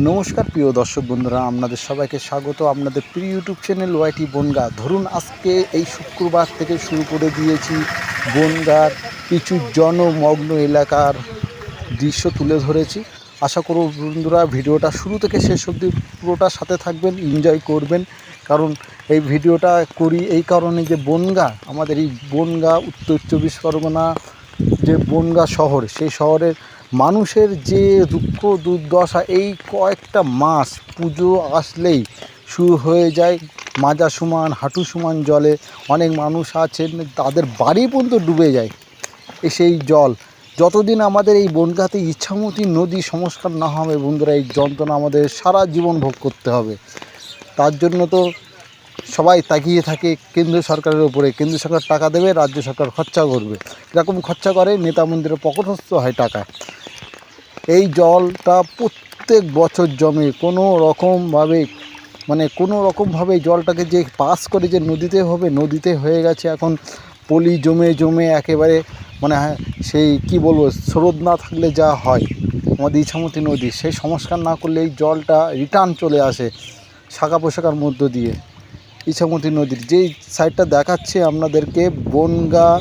নমস্কার প্রিয় দর্শক বন্ধুরা, আপনাদের সবাইকে স্বাগত আপনাদের প্রিয় ইউটিউব চ্যানেল ওয়াইটি বনগাঁ। ধরুন আজকে এই শুক্রবার থেকে শুরু করে দিয়েছি বনগাঁর কিছু জনমগ্ন এলাকার দৃশ্য তুলে ধরেছি। আশা করব বন্ধুরা ভিডিওটা শুরু থেকে শেষ অবধি পুরোটা সাথে থাকবেন, এনজয় করবেন। কারণ এই ভিডিওটা করি এই কারণে যে বনগাঁ, আমাদের এই বনগাঁ উত্তর চব্বিশ পরগনা যে বনগাঁ শহর, সেই শহরের মানুষের যে দুঃখ দুর্দশা, এই কয়েকটা মাস পুজো আসলেই শুরু হয়ে যায় মাজা সমান হাঁটু সমান জলে। অনেক মানুষ আছেন তাদের বাড়ি পর্যন্ত ডুবে যায় সেই জল। যতদিন আমাদের এই বনগাঁতে ইছামতি নদী সংস্কার না হবে বন্ধুরা, এই যন্ত্রণা আমাদের সারা জীবন ভোগ করতে হবে। তার জন্য তো সবাই তাকিয়ে থাকে কেন্দ্র সরকারের উপরে। কেন্দ্র সরকার টাকা দেবে, রাজ্য সরকার খরচা করবে। কীরকম খরচা করে? নেতা মন্ত্রীর পকেটস্থ হয় টাকা। এই জলটা প্রত্যেক বছর জমে কোনো রকমভাবে জলটাকে যে পাস করে যে নদীতে হবে, নদীতে হয়ে গেছে এখন পলি জমে জমে একেবারে সেই কি বলবো, স্রোত না থাকলে যা হয় আমাদের ইছামতি নদী, সেই সংস্কার না করলে এই জলটা রিটার্ন চলে আসে শাখা পোশাকার মধ্য দিয়ে। ইছামতি নদীর যেই সাইডটা দেখাচ্ছে আপনাদেরকে, বনগাঁ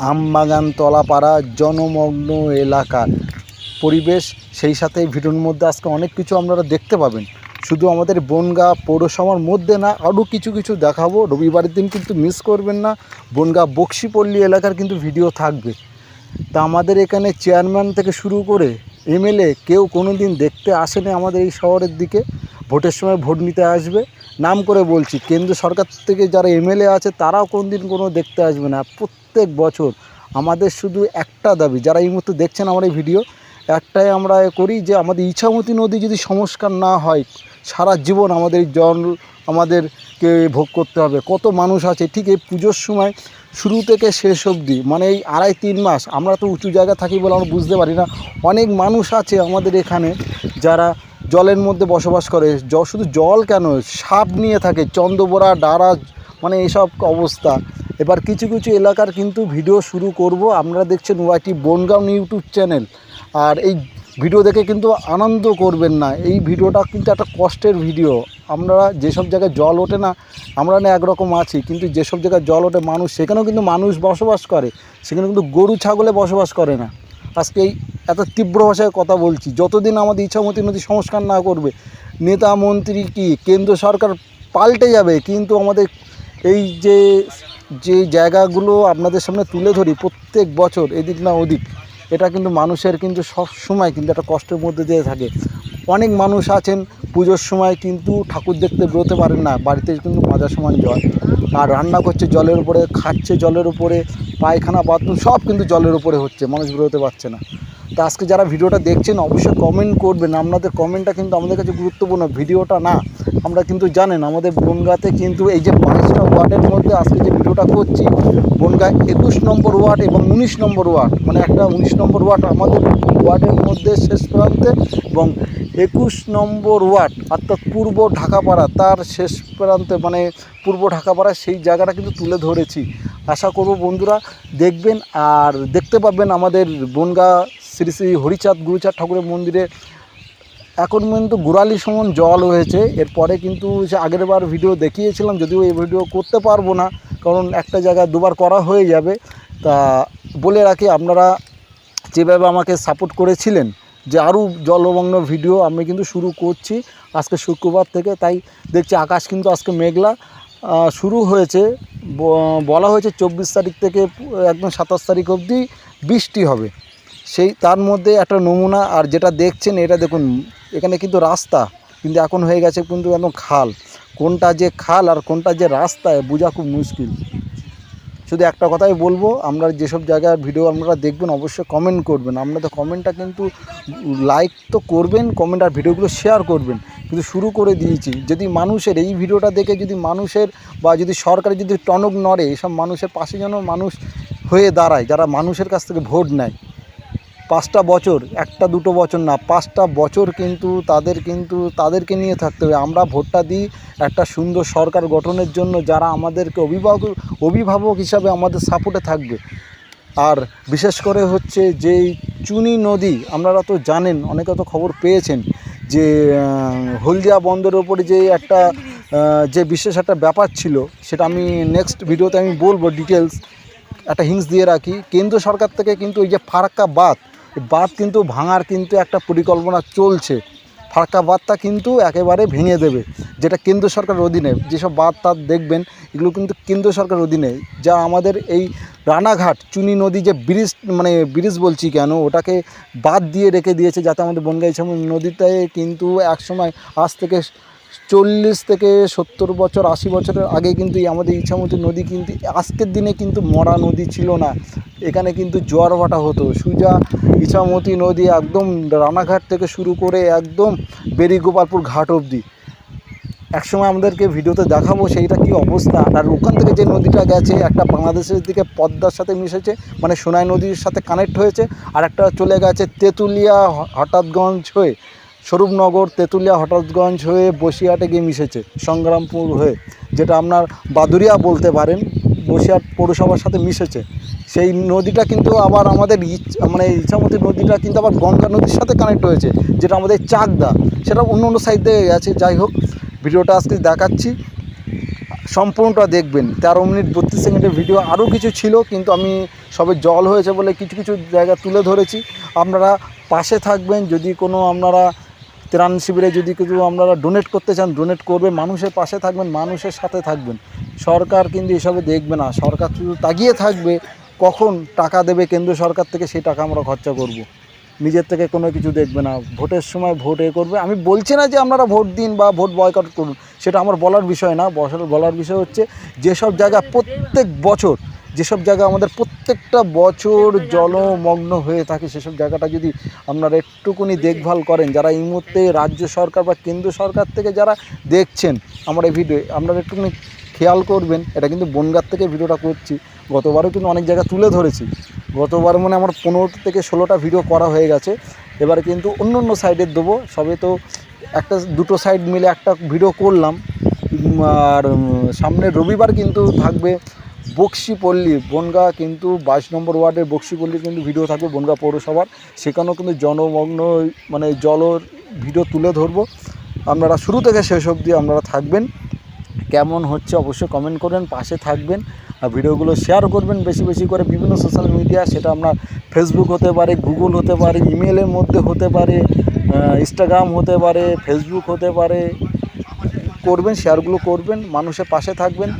আমবাগান তলাপাড়া জনমগ্ন এলাকার পরিবেশ। সেই সাথে ভিডিওর মধ্যে আজকে অনেক কিছু আপনারা দেখতে পাবেন। শুধু আমাদের বনগাঁ পৌরসভার মধ্যে না, আরও কিছু দেখাবো। রবিবারের দিন কিন্তু মিস করবেন না, বনগাঁ বক্সিপল্লী এলাকার কিন্তু ভিডিও থাকবে। তা আমাদের এখানে চেয়ারম্যান থেকে শুরু করে এমএলএ কেউ কোনো দিন দেখতে আসেনি আমাদের এই শহরের দিকে। ভোটের সময় ভোট নিতে আসবে, নাম করে বলছি, কেন্দ্র সরকার থেকে যারা এমএলএ আছে তারাও কোন দিন কোনো দেখতে আসবে না। প্রত্যেক বছর আমাদের শুধু একটা দাবি, যারা এই মুহূর্তে দেখছেন আমার এই ভিডিও, একটাই আমরা করি যে আমাদের ইছামতি নদী যদি সংস্কার না হয়, সারা জীবন আমাদের জল আমাদেরকে ভোগ করতে হবে। কত মানুষ আছে ঠিক এই পুজোর সময় শুরু থেকে শেষ অবধি, এই 2.5-3 মাস। আমরা তো উঁচু জায়গা থাকি বলে আমরা বুঝতে পারি না। অনেক মানুষ আছে আমাদের এখানে যারা জলের মধ্যে বসবাস করে। শুধু জল কেন, সাপ নিয়ে থাকে, চন্দ্রবোরা ডারা, এইসব অবস্থা। এবার কিছু এলাকার কিন্তু ভিডিও শুরু করব। আপনারা দেখছেন ওয়াইটি বনগাঁ ইউটিউব চ্যানেল। আর এই ভিডিও দেখে কিন্তু আনন্দ করবেন না, এই ভিডিওটা কিন্তু একটা কষ্টের ভিডিও। আমরা যেসব জায়গায় জল ওঠে না, আমরা না একরকম আছি, কিন্তু যেসব জায়গায় জল ওঠে মানুষ, সেখানেও কিন্তু মানুষ বসবাস করে, সেখানে কিন্তু গরু ছাগলে বসবাস করে না। আজকে এই এত তীব্র ভাষায় কথা বলছি, যতদিন আমাদের ইছামতি নদী সংস্কার না করবে, নেতা মন্ত্রী কি কেন্দ্র সরকার পাল্টে যাবে, কিন্তু আমাদের এই যে জায়গাগুলো আপনাদের সামনে তুলে ধরি প্রত্যেক বছর, এদিক না ওদিক, এটা কিন্তু মানুষের কিন্তু সব সময় কিন্তু একটা কষ্টের মধ্যে দিয়ে থাকে। অনেক মানুষ আছেন পুজোর সময় কিন্তু ঠাকুর দেখতে বেরোতে পারেন না, বাড়িতে কিন্তু মাজা সমান জল, আর রান্না করছে জলের উপরে, খাচ্ছে জলের উপরে, পায়খানা বাথরুম সব কিন্তু জলের উপরে হচ্ছে, মানুষ বেরোতে পারছে না। তা আজকে যারা ভিডিওটা দেখছেন অবশ্যই কমেন্ট করবেন, আপনাদের কমেন্টটা কিন্তু আমাদের কাছে গুরুত্বপূর্ণ। ভিডিওটা না, আমরা কিন্তু জানেন আমাদের বনগাঁতে কিন্তু এই যে 22টা ওয়ার্ডের মধ্যে আজকে যে ভিডিওটা করছি, বনগাঁ 21 নম্বর ওয়ার্ড এবং 19 নম্বর ওয়ার্ড, একটা 19 নম্বর ওয়ার্ড আমাদের ওয়ার্ডের মধ্যে শেষ প্রান্তে, এবং 21 নম্বর ওয়ার্ড অর্থাৎ পূর্ব ঢাকাপাড়া তার শেষ প্রান্তে, পূর্ব ঢাকাপাড়া, সেই জায়গাটা কিন্তু তুলে ধরেছি। আশা করব বন্ধুরা দেখবেন আর দেখতে পাবেন আমাদের বনগাঁ শ্রী শ্রী হরিচাঁদ গুরুচাঁদ ঠাকুরের মন্দিরে এখন পর্যন্ত গোড়ালি সমান জল হয়েছে। এরপরে কিন্তু আগের বার ভিডিও দেখিয়েছিলাম, যদিও এই ভিডিও করতে পারবো না, কারণ একটা জায়গায় দুবার করা হয়ে যাবে। তা বলে রাখি, আপনারা যেভাবে আমাকে সাপোর্ট করেছিলেন যে আরও জলমগ্ন ভিডিও আমি কিন্তু শুরু করছি আজকে শুক্রবার থেকে। তাই দেখছি আকাশ কিন্তু আজকে মেঘলা শুরু হয়েছে, বলা হয়েছে 24 তারিখ থেকে একদম 27 তারিখ অবধি বৃষ্টি হবে। তার মধ্যে একটা নমুনা। আর যেটা দেখছেন এটা দেখুন, এখানে কিন্তু রাস্তা কিন্তু এখন হয়ে গেছে কিন্তু একদম খাল। কোনটা যে খাল আর কোনটা যে রাস্তায় বোঝা খুব মুশকিল। শুধু একটা কথাই বলবো, আমরা যেসব জায়গার ভিডিও আপনারা দেখবেন অবশ্যই কমেন্ট করবেন। আপনাদের কমেন্টটা কিন্তু লাইক তো করবেন, কমেন্ট আর ভিডিওগুলো শেয়ার করবেন। কিন্তু শুরু করে দিয়েছি, যদি মানুষের এই ভিডিওটা দেখে যদি মানুষের বা যদি সরকারের যদি টনক নড়ে, এসব মানুষের পাশে যেন মানুষ হয়ে দাঁড়ায়, যারা মানুষের কাছ থেকে ভোট নেয়। 5টা বছর, 1-2 বছর না, 5টা বছর কিন্তু তাদেরকে নিয়ে থাকতে হবে। আমরা ভোটটা দিই একটা সুন্দর সরকার গঠনের জন্য, যারা আমাদেরকে অভিভাবক হিসাবে আমাদের সাপোর্টে থাকবে। আর বিশেষ করে হচ্ছে যেই চুনি নদী, আপনারা তো জানেন, অনেকে তো খবর পেয়েছেন যে হলদিয়া বন্দরের ওপরে যে একটা যে বিশেষ একটা ব্যাপার ছিল, সেটা আমি নেক্সট ভিডিওতে আমি বলবো ডিটেলস। একটা হিন্টস দিয়ে রাখি, কেন্দ্র সরকার থেকে কিন্তু এই যে ফারাক্কা বাঁধ, এই বাঁধ কিন্তু ভাঙার কিন্তু একটা পরিকল্পনা চলছে। ফারাক্কা বাঁধটা কিন্তু একেবারে ভেঙে দেবে, যেটা কেন্দ্র সরকারের অধীনে। যেসব বাঁধ টাদ দেখবেন এগুলো কিন্তু কেন্দ্র সরকারের অধীনে। যা আমাদের এই রানাঘাট চুনি নদী যে ব্রিজ, মানে ব্রিজ বলছি কেন, ওটাকে বাদ দিয়ে রেখে দিয়েছে, যাতে আমাদের বনগাঁ ইছামতি নদীটায় কিন্তু একসময় আজ থেকে 40 থেকে 70 বছর 80 বছরের আগে কিন্তু এই আমাদের ইছামতি নদী কিন্তু আজকের দিনে কিন্তু মরা নদী ছিল না। এখানে কিন্তু জোয়ার ভাটা হতো। সোজা ইছামতি নদী একদম রানাঘাট থেকে শুরু করে একদম বেরিগোপালপুর ঘাট অবধি একসময় আমাদেরকে ভিডিওতে দেখাবো সেইটা কি অবস্থা। আর ওখান থেকে যে নদীটা গেছে একটা বাংলাদেশের দিকে পদ্মার সাথে মিশেছে, মানে সোনাই নদীর সাথে কানেক্ট হয়েছে, আর একটা চলে গেছে তেঁতুলিয়া হঠাৎগঞ্জ হয়ে, স্বরূপনগর তেঁতুলিয়া হঠাৎগঞ্জ হয়ে বসিরহাটে গিয়ে মিশেছে, সংগ্রামপুর হয়ে, যেটা আপনার বাদুরিয়া বলতে পারেন, বসিরহাট পৌরসভার সাথে মিশেছে। সেই নদীটা কিন্তু আবার আমাদের মানে ইছামতি নদীটা কিন্তু আবার গঙ্গা নদীর সাথে কানেক্ট হয়েছে, যেটা আমাদের চাকদা, সেটা অন্য অন্য সাইড থেকে গেছে। যাই হোক, ভিডিওটা আজকে দেখাচ্ছি, সম্পূর্ণটা দেখবেন। 13 মিনিট 32 সেকেন্ডের ভিডিও। আরও কিছু ছিল কিন্তু আমি সবে জল হয়েছে বলে কিছু কিছু জায়গা তুলে ধরেছি। আপনারা পাশে থাকবেন, যদি কোনো আপনারা ত্রাণ শিবিরে যদি কিছু আপনারা ডোনেট করতে চান ডোনেট করবেন, মানুষের পাশে থাকবেন, মানুষের সাথে থাকবেন। সরকার কিন্তু এসবে দেখবে না, সরকার শুধু তাকিয়ে থাকবে কখন টাকা দেবে কেন্দ্র সরকার থেকে, সেই টাকা আমরা খরচা করব। নিজের থেকে কোনো কিছু দেখবে না। ভোটের সময় ভোট করবে। আমি বলছি না যে আপনারা ভোট দিন বা ভোট বয়কট করুন, সেটা আমার বলার বিষয় না। বলার বিষয় হচ্ছে যেসব জায়গা প্রত্যেক বছর, যেসব জায়গা আমাদের প্রত্যেকটা বছর জলমগ্ন হয়ে থাকে, সেসব জায়গাটা যদি আপনারা একটুকুনি দেখভাল করেন, যারা এই মুহূর্তে রাজ্য সরকার বা কেন্দ্র সরকার থেকে যারা দেখছেন আমার এই ভিডিও, আপনারা একটুকুনি খেয়াল করবেন। এটা কিন্তু বনগাঁ থেকে ভিডিওটা করছি, গতবারও কিন্তু অনেক জায়গা তুলে ধরেছি। গতবার মানে আমার 15 থেকে 16টা ভিডিও করা হয়ে গেছে। এবারে কিন্তু অন্য অন্য সাইডের দেবো। সবে তো একটা দুটো সাইড মিলে একটা ভিডিও করলাম। আর সামনে রবিবার কিন্তু থাকবে বক্সিপল্লী, বনগাঁ কিন্তু 22 নম্বর ওয়ার্ডের বক্সিপল্লীর কিন্তু ভিডিও থাকবে বনগাঁ পৌরসভার। সেখানেও কিন্তু জনমগ্ন মানে জলের ভিডিও তুলে ধরবো। আপনারা শুরু থেকে শেষ অবধি আপনারা থাকবেন। কেমন হচ্ছে অবশ্যই কমেন্ট করবেন, পাশে থাকবেন, আর ভিডিওগুলো শেয়ার করবেন বেশি বেশি করে বিভিন্ন সোশ্যাল মিডিয়া। সেটা আপনার ফেসবুক হতে পারে, গুগল হতে পারে, ইমেলের মধ্যে হতে পারে, ইনস্টাগ্রাম হতে পারে, ফেসবুক হতে পারে। করবেন, শেয়ারগুলো করবেন, মানুষের পাশে থাকবেন।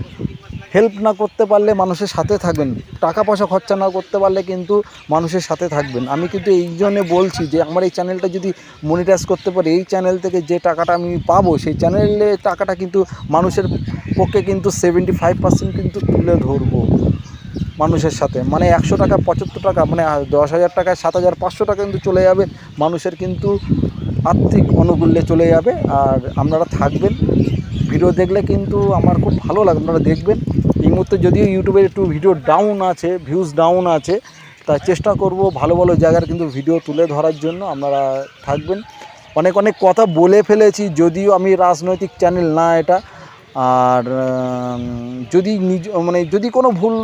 হেল্প না করতে পারলে মানুষের সাথে থাকবেন, টাকা পয়সা খরচা না করতে পারলে কিন্তু মানুষের সাথে থাকবেন। আমি কিন্তু এই জন্য বলছি যে আমার এই চ্যানেলটা যদি মনিটাইজ করতে পারি, এই চ্যানেল থেকে যে টাকাটা আমি পাবো, সেই চ্যানেলে টাকাটা কিন্তু মানুষের পক্ষে কিন্তু 75% কিন্তু তুলে ধরবো মানুষের সাথে। মানে 100 টাকা 75 টাকা মানে 10,000 টাকায় 7,500 টাকা কিন্তু চলে যাবে মানুষের, কিন্তু আর্থিক অনুকূল্যে চলে যাবে। আর আপনারা থাকবেন, ভিডিও দেখলে কিন্তু আমার খুব ভালো লাগে, আপনারা দেখবেন। এই মুহূর্তে যদিও ইউটিউবে একটু ভিডিও ডাউন আছে, ভিউজ ডাউন আছে, তাই চেষ্টা করব ভালো ভালো জায়গার কিন্তু ভিডিও তুলে ধরার জন্য। আপনারা থাকবেন। অনেক অনেক কথা বলে ফেলেছি, যদিও আমি রাজনৈতিক চ্যানেল না এটা। আর যদি যদি কোনো ভুল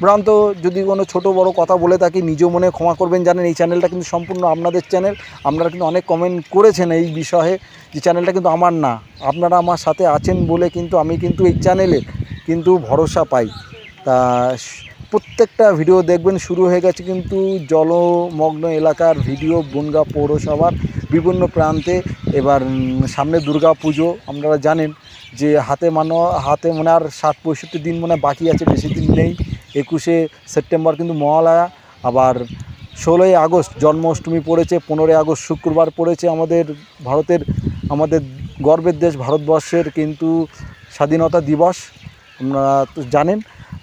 ভ্রান্ত, যদি কোনো ছোটো বড়ো কথা বলে থাকি, নিজ মনে ক্ষমা করবেন। জানেন এই চ্যানেলটা কিন্তু সম্পূর্ণ আপনাদের চ্যানেল। আপনারা কিন্তু অনেক কমেন্ট করেছেন এই বিষয়ে, যে চ্যানেলটা কিন্তু আমার না, আপনারা আমার সাথে আছেন বলে কিন্তু আমি কিন্তু এই চ্যানেলে কিন্তু ভরসা পাই। তা প্রত্যেকটা ভিডিও দেখবেন। শুরু হয়ে গেছে কিন্তু জলমগ্ন এলাকার ভিডিও বনগাঁ পৌরসভার বিভিন্ন প্রান্তে। এবার সামনে দুর্গা পুজো, আপনারা জানেন যে হাতে মনে আর 60-65 দিন মনে বাকি আছে, বেশি দিন নেই। 21শে সেপ্টেম্বর কিন্তু মহালয়া, আবার 16ই আগস্ট জন্মাষ্টমী পড়েছে, 15ই আগস্ট শুক্রবার পড়েছে। আমাদের গর্বের দেশ ভারতবর্ষের কিন্তু স্বাধীনতা দিবস, আপনারা তো জানেন।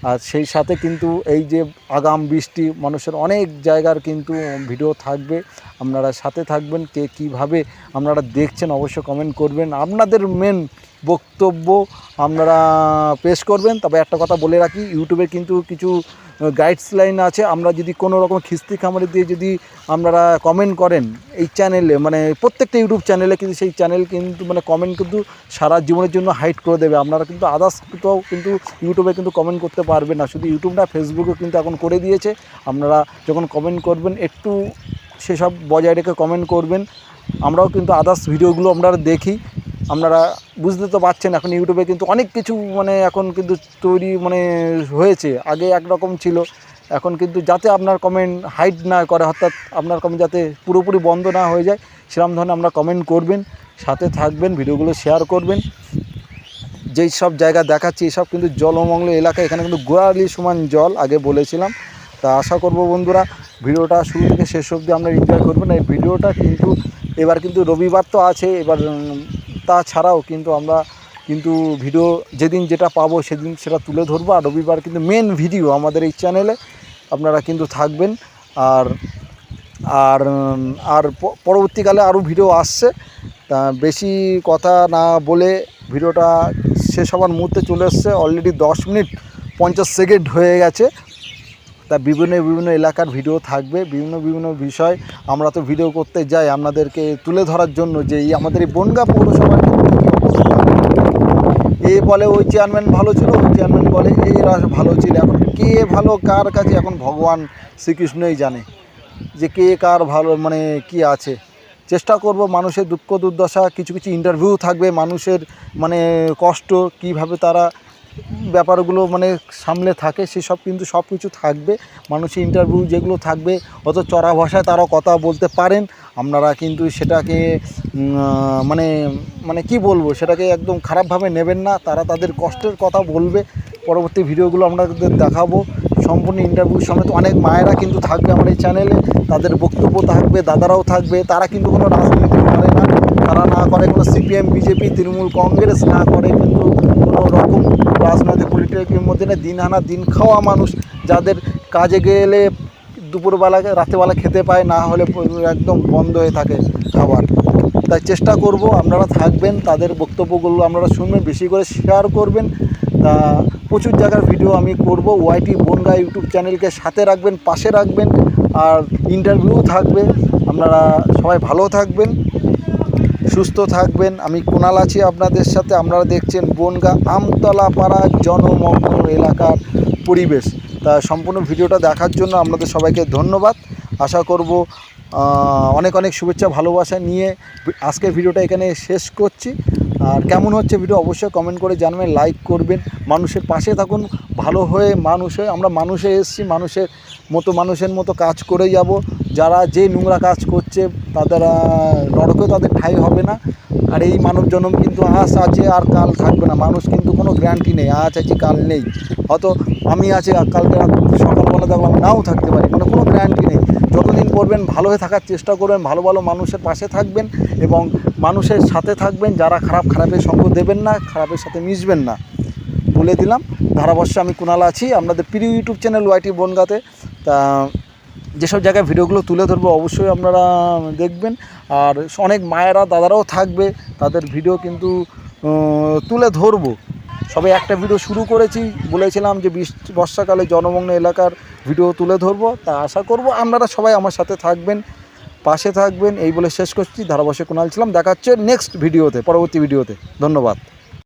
আর সেই সাথে কিন্তু এই যে আগাম বৃষ্টি, মানুষের অনেক জায়গার কিন্তু ভিডিও থাকবে, আপনারা সাথে থাকবেন। কে কীভাবে আপনারা দেখছেন অবশ্যই কমেন্ট করবেন, আপনাদের মেন বক্তব্য আপনারা পেশ করবেন। তবে একটা কথা বলে রাখি, ইউটিউবে কিন্তু কিছু গাইডলাইন আছে। আমরা যদি কোনো রকম খিস্তি খামারি দিয়ে যদি আপনারা কমেন্ট করেন এই চ্যানেলে, মানে প্রত্যেকটা ইউটিউব চ্যানেলে কিন্তু সেই চ্যানেল কিন্তু মানে কমেন্ট কিন্তু সারা জীবনের জন্য হাইড করে দেবে। আপনারা কিন্তু আদার্স কোথাও কিন্তু ইউটিউবে কিন্তু কমেন্ট করতে পারবেন না। শুধু ইউটিউব না, ফেসবুকেও কিন্তু এখন করে দিয়েছে। আপনারা যখন কমেন্ট করবেন একটু সেসব বজায় রেখে কমেন্ট করবেন। আমরাও কিন্তু আদার্স ভিডিওগুলো আপনারা দেখি। আপনারা বুঝতে তো পারছেন এখন ইউটিউবে কিন্তু অনেক কিছু মানে এখন কিন্তু তৈরি মানে হয়েছে। আগে একরকম ছিল, এখন কিন্তু যাতে আপনার কমেন্ট হাইড না করে, অর্থাৎ আপনার কমেন্ট যাতে পুরোপুরি বন্ধ না হয়ে যায় সেরকম ধরনের আপনারা কমেন্ট করবেন, সাথে থাকবেন, ভিডিওগুলো শেয়ার করবেন। যেই সব জায়গা দেখাচ্ছি এসব কিন্তু জলমগ্ন এলাকা, এখানে কিন্তু গোড়ালি সমান জল, আগে বলেছিলাম। তা আশা করব বন্ধুরা ভিডিওটা শুরু থেকে শেষ অবধি আপনারা এনজয় করবেন। এই ভিডিওটা কিন্তু এবার কিন্তু রবিবার তো আছে, এবার তাছাড়াও কিন্তু আমরা কিন্তু ভিডিও যেদিন যেটা পাবো সেদিন সেটা তুলে ধরবো। আর রবিবার কিন্তু মেন ভিডিও আমাদের এই চ্যানেলে আপনারা কিন্তু থাকবেন। আর আর আর পরবর্তীকালে আরও ভিডিও আসছে। তা বেশি কথা না বলে ভিডিওটা শেষ হওয়ার মুহূর্তে চলে এসছে, অলরেডি 10 মিনিট 50 সেকেন্ড হয়ে গেছে। তা বিভিন্ন এলাকার ভিডিও থাকবে, বিভিন্ন বিষয় আমরা তো ভিডিও করতে যাই আপনাদেরকে তুলে ধরার জন্য যে এই আমাদের এই বনগাঁ পৌরসভার এ বলে ওই চেয়ারম্যান ভালো ছিল, ওই চেয়ারম্যান বলে এরা ভালো ছিল। এখন কে ভালো কার কাছে এখন ভগবান শ্রীকৃষ্ণই জানে যে কে কার ভালো মানে কি আছে। চেষ্টা করব মানুষের দুঃখ দুর্দশা, কিছু ইন্টারভিউ থাকবে, মানুষের মানে কষ্ট কীভাবে তারা ব্যাপারগুলো মানে সামলে থাকে সেসব কিন্তু সব কিছু থাকবে। মানুষের ইন্টারভিউ যেগুলো থাকবে অত চড়া ভাষায় তারাও কথা বলতে পারেন, আপনারা কিন্তু সেটাকে মানে মানে কি বলবো, সেটাকে একদম খারাপভাবে নেবেন না। তারা তাদের কষ্টের কথা বলবে, পরবর্তী ভিডিওগুলো আপনাদের দেখাবো সম্পূর্ণ ইন্টারভিউ সমেত। অনেক মায়েরা কিন্তু থাকবে আমার এই চ্যানেলে, তাদের বক্তব্য থাকবে, দাদারাও থাকবে। তারা কিন্তু কোনো রাজনীতি করে না, তারা না করে কোনো সিপিএম বিজেপি তৃণমূল কংগ্রেস, না করে কিন্তু কোনো রকম রাজনৈতিক পলিটিক্যালের মধ্যে না, দিন আনা দিন খাওয়া মানুষ, যাদের কাজে গেলে দুপুরবেলা রাতেবেলা খেতে পায়, না হলে একদম বন্ধ হয়ে থাকে খাবার। তাই চেষ্টা করব আপনারা থাকবেন, তাদের বক্তব্যগুলো আপনারা শুনবেন, বেশি করে শেয়ার করবেন। তা প্রচুর জায়গার ভিডিও আমি করব। ওয়াইটি বনগাঁ ইউটিউব চ্যানেলকে সাথে রাখবেন, পাশে রাখবেন, আর ইন্টারভিউ থাকবে। আপনারা সবাই ভালো থাকবেন, সুস্থ থাকবেন। আমি কুণাল আছি আপনাদের সাথে। আপনারা দেখছেন বনগাঁ আমতলা পাড়া জনমগ্ন এলাকার পরিবেশ। তা সম্পূর্ণ ভিডিওটা দেখার জন্য আপনাদের সবাইকে ধন্যবাদ। আশা করব অনেক শুভেচ্ছা ভালোবাসা নিয়ে আজকের ভিডিওটা এখানে শেষ করছি। আর কেমন হচ্ছে ভিডিও অবশ্যই কমেন্ট করে জানাবেন, লাইক করবেন, মানুষের পাশে থাকুন। ভালো হয়ে আমরা মানুষে এসেছি, মানুষের মতো কাজ করে যাব। যারা যে নোংরা কাজ করছে তাদের নরকেও তাদের ঠাঁই হবে না। আর এই মানব জন্ম কিন্তু আজ আছে আর কাল থাকবে না। মানুষ কিন্তু কোনো গ্যারান্টি নেই, আজ আছে কাল নেই। হয়তো আমি আছি কালকে সকালবেলা দেখলাম নাও থাকতে পারি, মানে কোনো গ্যারান্টি নেই। যতদিন করবেন ভালো হয়ে থাকার চেষ্টা করবেন, ভালো মানুষের পাশে থাকবেন এবং মানুষের সাথে থাকবেন। যারা খারাপের সঙ্গ দেবেন না, খারাপের সাথে মিশবেন না, বলে দিলাম। ধারাবর্ষে আমি কুণাল আছি আপনাদের প্রিয় ইউটিউব চ্যানেল ওয়াইটি বনগাঁতে। তা যেসব জায়গায় ভিডিওগুলো তুলে ধরবো অবশ্যই আপনারা দেখবেন। আর অনেক মায়েরা দাদারাও থাকবে, তাদের ভিডিও কিন্তু তুলে ধরবো। সবে একটা ভিডিও শুরু করেছি, বলেছিলাম যে বর্ষাকালে জনমগ্ন এলাকার ভিডিও তুলে ধরবো। তা আশা করব আপনারা সবাই আমার সাথে থাকবেন, পাশে থাকবেন। এই বলে শেষ করছি। ধারাবর্ষে কুণাল ছিলাম, দেখা হচ্ছে নেক্সট ভিডিওতে, পরবর্তী ভিডিওতে। ধন্যবাদ।